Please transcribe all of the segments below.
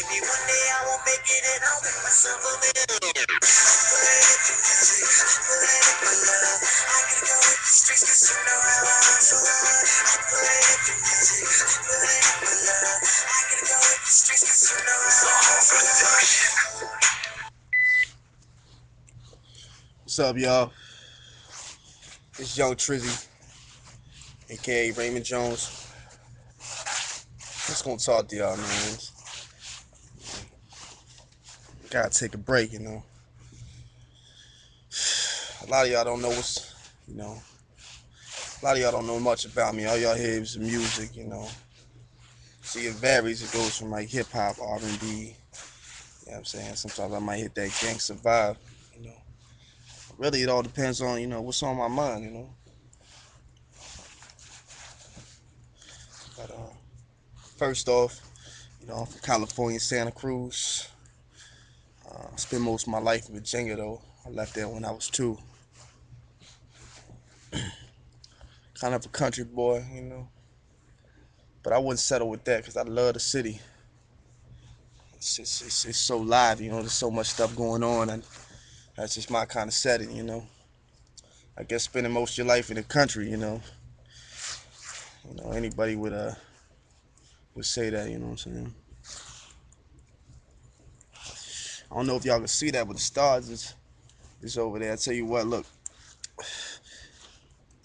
Maybe one day I won't make it and I'll make myself a million. Poetic my love. I gotta go with the streets 'cause you know how I run so hard. Poetic my love. I gotta go with the streets 'cause you know how I run so hard. What's up, y'all? It's young Trizzy, aka Raymond Jones. Just gonna talk to y'all, man. Gotta take a break, you know. A lot of y'all don't know a lot of y'all don't know much about me. All y'all hear is music, you know. See, it varies. It goes from like hip hop, R&B. You know what I'm saying? Sometimes I might hit that gangsta vibe, you know. Really, it all depends on, what's on my mind, you know. But first off, I'm from California, Santa Cruz. I spent most of my life in Virginia, though. I left there when I was 2. Kind of a country boy, you know. But I wouldn't settle with that because I love the city. It's so live, you know. There's so much stuff going on, and that's just my kind of setting, you know. I guess spending most of your life in the country, anybody would say that, you know what I'm saying. I don't know if y'all can see that, but the stars is over there. I tell you what, look,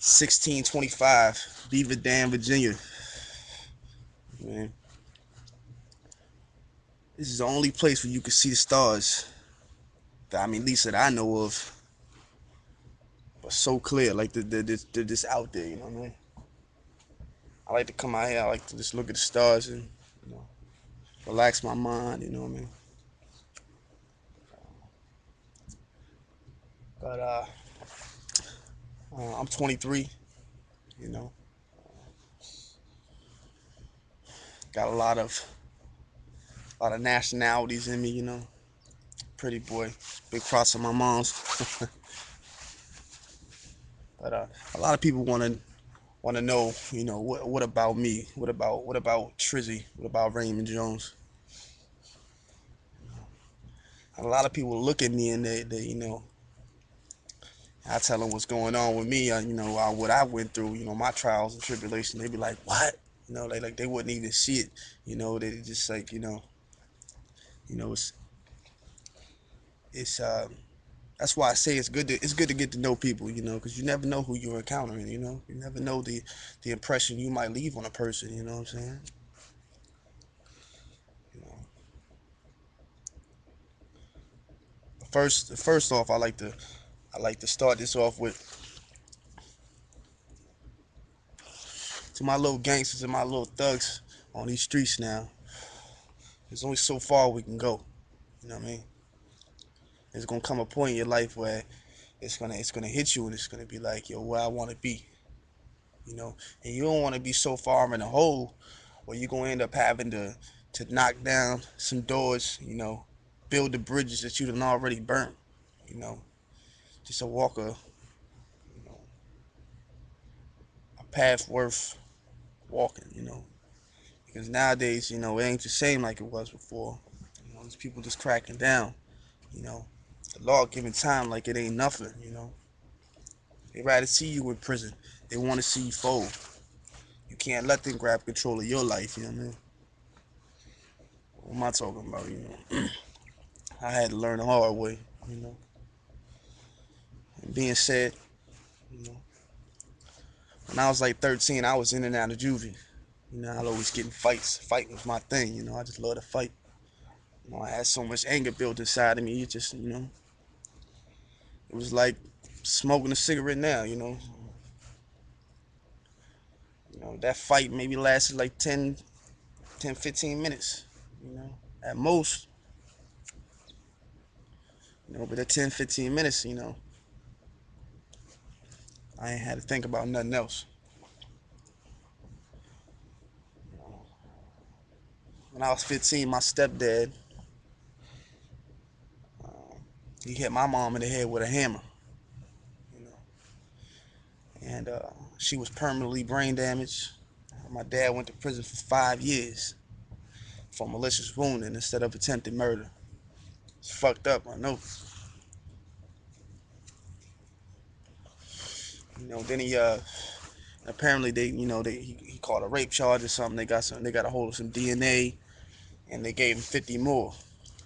1625, Beaver Dam, Virginia. Man, this is the only place where you can see the stars. That, I mean, at least that I know of, but so clear, like they're just out there. You know what I mean? I like to come out here. I like to just look at the stars and relax my mind. You know what I mean? But I'm 23. You know, got a lot of nationalities in me. You know, pretty boy, big cross on my mom's. But a lot of people want to know, what about me? What about Trizzy? What about Raymond Jones? A lot of people look at me and I tell them what's going on with me. What I went through. My trials and tribulations. They be like, what? Like they wouldn't even see it. They just like, it's it's that's why I say it's good to get to know people, because you never know who you're encountering. You never know the impression you might leave on a person. You know what I'm saying? You know. First off, I like to start this off with to my little gangsters and my little thugs on these streets now. There's only so far we can go. You know what I mean? There's gonna come a point in your life where it's gonna hit you and it's gonna be like, yo, where I wanna be. And you don't wanna be so far in a hole where you're gonna end up having to knock down some doors, build the bridges that you done already burnt, you know, just to walk you know, a path worth walking, because nowadays, it ain't the same like it was before. There's people just cracking down, you know, the law giving time like it ain't nothing. They rather see you in prison. They want to see you fold. You can't let them grab control of your life, you know what I mean? What am I talking about? I had to learn the hard way, you know. And being said, you know, when I was like 13, I was in and out of juvie. I'd always get in fights. Fighting was my thing, I just love to fight. I had so much anger built inside of me. It just, it was like smoking a cigarette now, that fight maybe lasted like 15 minutes, at most. But at 10, 15 minutes, I ain't had to think about nothing else. When I was 15, my stepdad, he hit my mom in the head with a hammer, you know, and she was permanently brain damaged. My dad went to prison for 5 years. for malicious wounding instead of attempted murder. It's fucked up, I know. Then apparently he caught a rape charge or something. They got a hold of some DNA, and they gave him 50 more.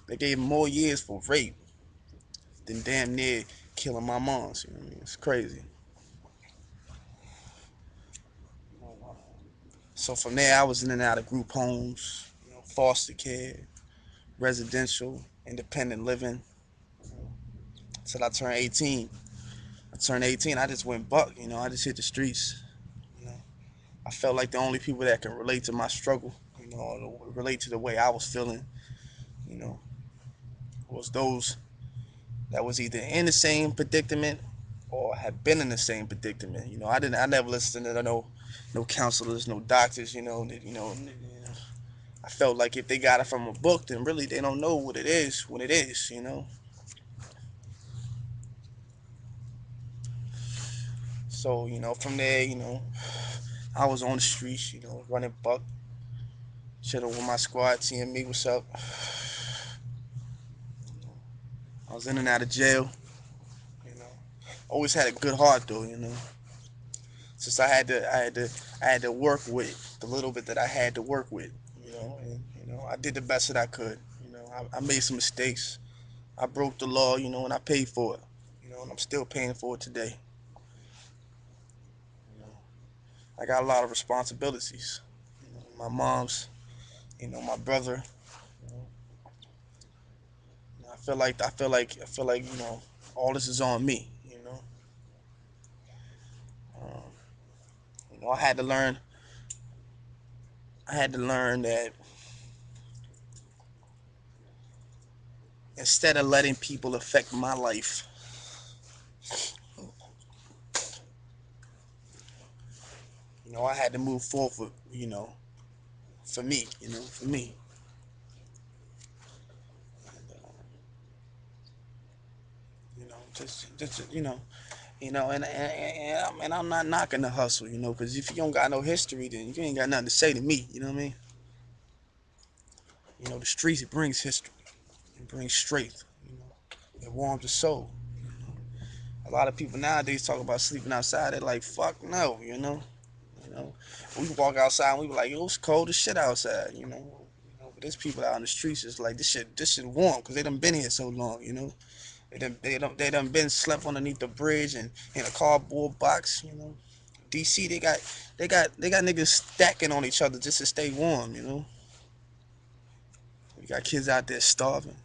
They gave him more years for rape than damn near killing my moms. You know what I mean? It's crazy. So from there, I was in and out of group homes, foster care, residential, independent living, until I turned 18. I turned 18. I just went buck. I just hit the streets. You know, I felt like the only people that can relate to my struggle, or relate to the way I was feeling, you know, was those that was either in the same predicament or had been in the same predicament. I never listened to no counselors, no doctors. I felt like if they got it from a book, then really they don't know what it is when it is. So from there, I was on the streets, running buck, chilling with my squad, seeing me, what's up. I was in and out of jail. You know, always had a good heart though. Since I had to work with the little bit that I had to work with. And I did the best that I could. I made some mistakes. I broke the law. And I paid for it. And I'm still paying for it today. You know, I got a lot of responsibilities. My mom's, my brother. You know, I feel like all this is on me. Um, I had to learn. I had to learn that instead of letting people affect my life, I had to move forward. For me. For me. And, just and I'm not knocking the hustle, because if you don't got no history, then you ain't got nothing to say to me. You know what I mean? The streets, it brings history, it brings strength. It warms the soul. A lot of people nowadays talk about sleeping outside. They're like, fuck no. You know, we walk outside and we be like, yo, it's cold as shit outside. But there's people out in the streets. It's like this shit warm because they done been here so long. They done been slept underneath the bridge and in a cardboard box. DC, they got niggas stacking on each other just to stay warm. You got kids out there starving.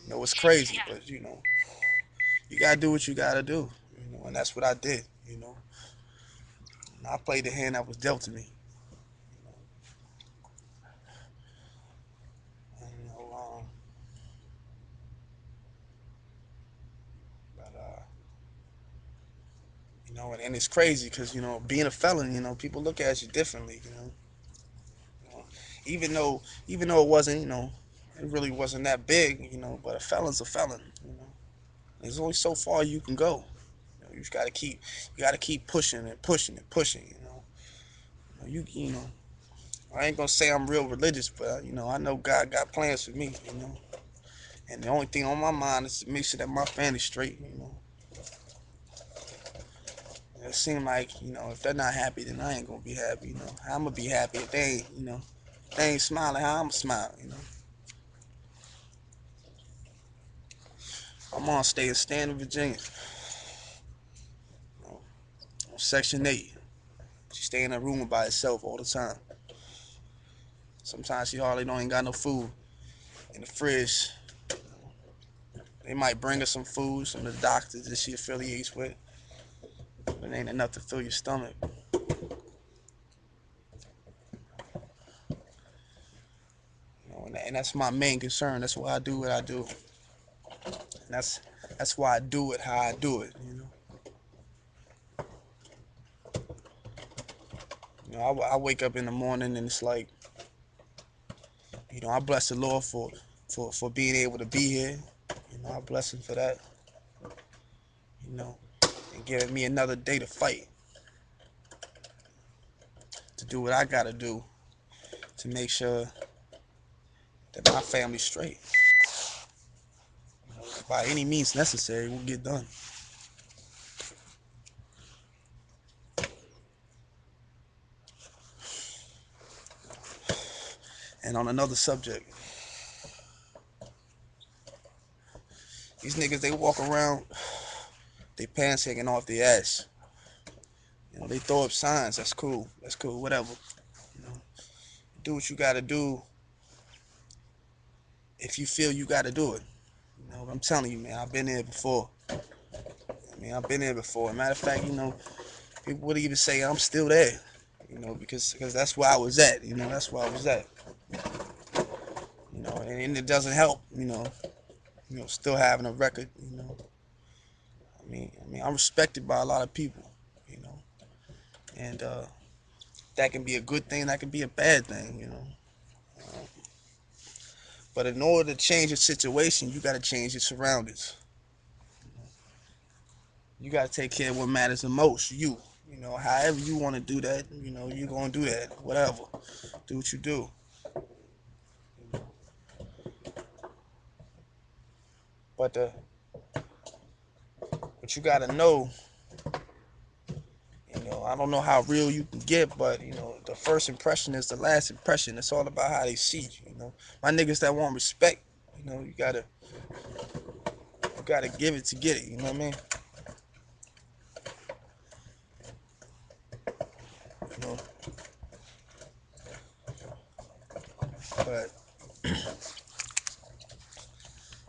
It's crazy, but you gotta do what you gotta do. And that's what I did. I played the hand that was dealt to me. And, but and it's crazy because being a felon, people look at you differently. You know, even though it wasn't, it really wasn't that big. But a felon's a felon. There's only so far you can go. You just you gotta keep pushing and pushing and pushing. You know. I ain't gonna say I'm real religious, but I know God got plans for me. And the only thing on my mind is to make sure that my family's straight. It seems like if they're not happy, then I ain't gonna be happy. I'm gonna be happy if they ain't. They ain't smiling how I'm smiling. I'm on stay in Stanton, Virginia, on Section 8. She stay in her room by herself all the time. Sometimes she hardly don't ain't got no food in the fridge. They might bring her some food, some of the doctors that she affiliates with, but it ain't enough to fill your stomach. And that's my main concern. That's why I do what I do. And that's why I do it how I do it. I wake up in the morning and it's like, I bless the Lord for being able to be here. I bless him for that. You know, and giving me another day to fight. to do what I gotta do to make sure that my family's straight. By any means necessary, we'll get done. And on another subject, these niggas, they walk around, they pants hanging off their ass. You know, they throw up signs. That's cool. That's cool. Whatever. You know, do what you gotta do if you feel you gotta do it. You know, I'm telling you, man. I've been there before. I mean, I've been there before. Matter of fact, you know, people would even say I'm still there. You know, because that's where I was at. You know, that's where I was at. You know, and it doesn't help. You know, still having a record. You know, I'm respected by a lot of people. You know, and that can be a good thing. That can be a bad thing. You know. But in order to change a situation, you got to change your surroundings. You got to take care of what matters the most. You know, however you want to do that, you know, you're going to do that. Whatever. Do what you do. But but you got to know, you know, I don't know how real you can get, but, you know, the first impression is the last impression. It's all about how they see you, you know. My niggas that want respect, you know, you gotta give it to get it, you know what I mean? You know, but,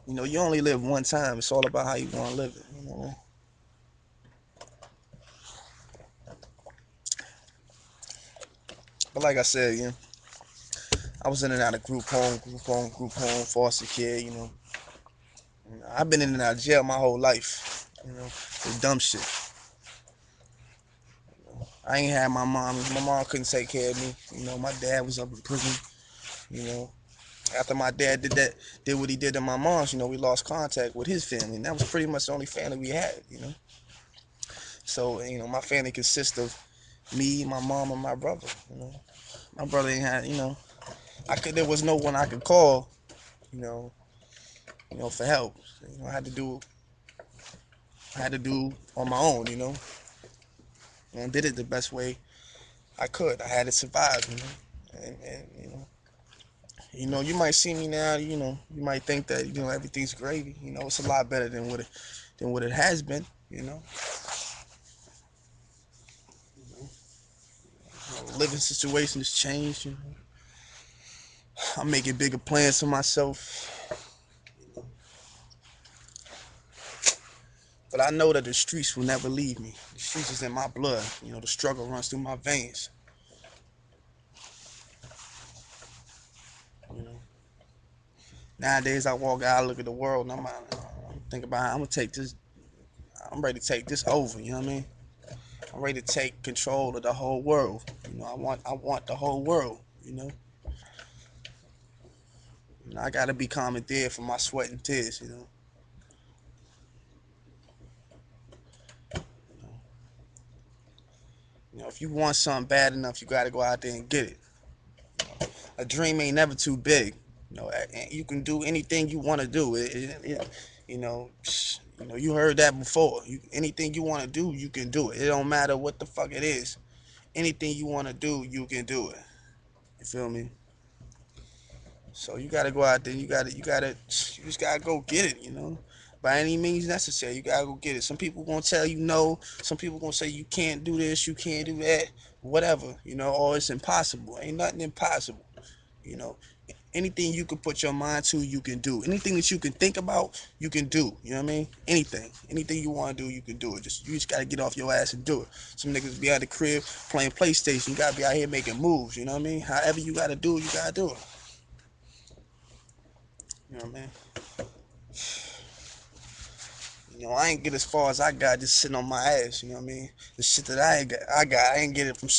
you know, you only live one time. It's all about how you want to live it, you know. But like I said, you know, I was in and out of group home, foster care, you know. I've been in and out of jail my whole life, you know, for dumb shit. I ain't had my mom. My mom couldn't take care of me. You know, my dad was up in prison, you know. After my dad did what he did to my mom's, you know, we lost contact with his family. And that was pretty much the only family we had, you know. So, you know, my family consists of me, my mom, and my brother, you know. My brother ain't had, you know, there was no one I could call, you know, for help. So, you know, I had to do on my own, you know, and did it the best way I could. I had to survive, you know, and you know, you might see me now, you know, you might think that, you know, everything's gravy. You know, it's a lot better than what it has been, you know. Living situation has changed, you know. I'm making bigger plans for myself. But I know that the streets will never leave me. The streets is in my blood. You know, the struggle runs through my veins. You know. Nowadays I walk out, I look at the world, and I'm thinking about how I'm gonna take this. I'm ready to take this over. You know what I mean? I'm ready to take control of the whole world. You know, I want the whole world. You know, I gotta be commandeered for my sweat and tears. You know, if you want something bad enough, you gotta go out there and get it. A dream ain't never too big. You know, you can do anything you want to do. You know, you heard that before. Anything you want to do, you can do it. It don't matter what the fuck it is. Anything you want to do, you can do it. You feel me? So you gotta go out there. You just gotta go get it. You know, by any means necessary. You gotta go get it. Some people gonna tell you no. Some people gonna say you can't do this, you can't do that, whatever. You know, or it's impossible. Ain't nothing impossible. You know, anything you can put your mind to, you can do. Anything that you can think about, you can do. You know what I mean? Anything you want to do, you can do it. You just gotta get off your ass and do it. Some niggas be out the crib playing PlayStation. You gotta be out here making moves. You know what I mean? However you gotta do it, you gotta do it. You know what I mean? You know, I ain't get as far as I got just sitting on my ass. You know what I mean? The shit that I ain't get it from